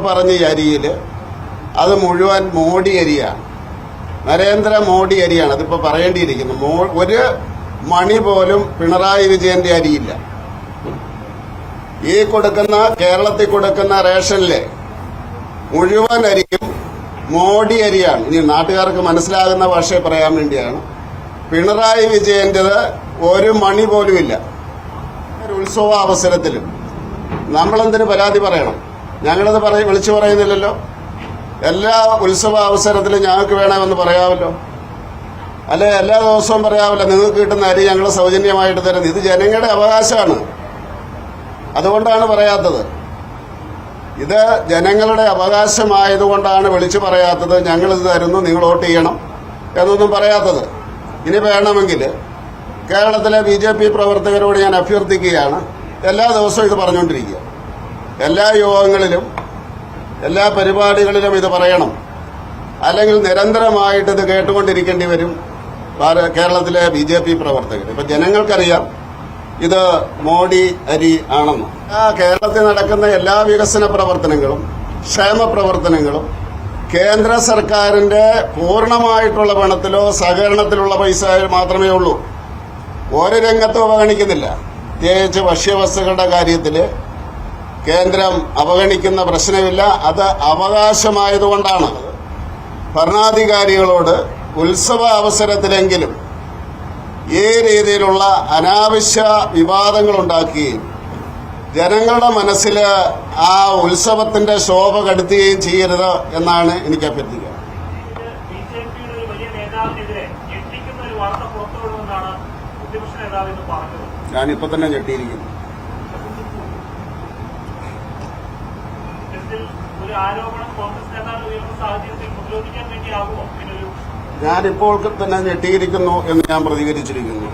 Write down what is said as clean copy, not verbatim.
പറഞ്ഞ ഈ അരിയില് അത് മുഴുവൻ മോഡി അരിയാണ്, നരേന്ദ്ര മോഡി അരിയാണ്. അതിപ്പോ പറയേണ്ടിയിരിക്കുന്നു. ഒരു മണി പോലും പിണറായി വിജയന്റെ അരിയില്ല. ഈ കേരളത്തിൽ കൊടുക്കുന്ന റേഷനിലെ മുഴുവൻ അരിയും മോഡി അരിയാണ്. ഇനി നാട്ടുകാർക്ക് മനസ്സിലാകുന്ന ഭാഷയെ പറയാൻ വേണ്ടിയാണ്. പിണറായി വിജയന്റേത് ഒരു മണി പോലുമില്ല. ഉത്സവ അവസരത്തിലും നമ്മളെന്തിനു പരാതി പറയണം? ഞങ്ങളത് വിളിച്ചു പറയുന്നില്ലല്ലോ. എല്ലാ ഉത്സവ അവസരത്തിലും ഞങ്ങൾക്ക് വേണമെന്ന് പറയാമല്ലോ, അല്ലെ? എല്ലാ ദിവസവും പറയാമല്ലോ, നിങ്ങൾക്ക് കിട്ടുന്ന അരി ഞങ്ങൾ സൗജന്യമായിട്ട് തരുന്നത്. ഇത് ജനങ്ങളുടെ അവകാശമാണ്, അതുകൊണ്ടാണ് പറയാത്തത്. ഇത് ജനങ്ങളുടെ അവകാശമായതുകൊണ്ടാണ് വിളിച്ചു പറയാത്തത്. ഞങ്ങളിത് തരുന്നു, നിങ്ങൾ വോട്ട് ചെയ്യണം എന്നൊന്നും പറയാത്തത്. ഇനി വേണമെങ്കിൽ കേരളത്തിലെ BJP പ്രവർത്തകരോട് ഞാൻ അഭ്യർത്ഥിക്കുകയാണ്, എല്ലാ ദിവസവും ഇത് പറഞ്ഞുകൊണ്ടിരിക്കുക, എല്ലാ യോഗങ്ങളിലും എല്ലാ പരിപാടികളിലും ഇത് പറയണം. അല്ലെങ്കിൽ നിരന്തരമായിട്ട് ഇത് കേട്ടുകൊണ്ടിരിക്കേണ്ടി വരും കേരളത്തിലെ BJP പ്രവർത്തകർ. ഇപ്പൊ ജനങ്ങൾക്കറിയാം ഇത് മോഡി അരി ആണെന്ന്. കേരളത്തിൽ നടക്കുന്ന എല്ലാ വികസന പ്രവർത്തനങ്ങളും ക്ഷേമ പ്രവർത്തനങ്ങളും കേന്ദ്ര സർക്കാരിന്റെ പൂർണ്ണമായിട്ടുള്ള പണത്തിലോ സഹകരണത്തിലുള്ള പൈസ മാത്രമേ ഉള്ളൂ. ഒരു രംഗത്തും അവഗണിക്കുന്നില്ല. പ്രത്യേകിച്ച് ഭക്ഷ്യവസ്തുക്കളുടെ കാര്യത്തില് കേന്ദ്രം അവഗണിക്കുന്ന പ്രശ്നമില്ല. അത് അവകാശമായതുകൊണ്ടാണ്. ഭരണാധികാരികളോട് ഉത്സവ അവസരത്തിലെങ്കിലും ഈ രീതിയിലുള്ള അനാവശ്യ വിവാദങ്ങളുണ്ടാക്കുകയും ജനങ്ങളുടെ മനസ്സിൽ ആ ഉത്സവത്തിന്റെ ശോഭ കെടുത്തുകയും ചെയ്യരുത് എന്നാണ് എനിക്ക് അഭ്യർത്ഥിക്കുക. ഞാനിപ്പോ തന്നെ ഞെട്ടിയിരിക്കുന്നു. ഞാനിപ്പോൾ തന്നെ ഞെട്ടിയിരിക്കുന്നു എന്ന് ഞാൻ പ്രതികരിച്ചിരിക്കുന്നു.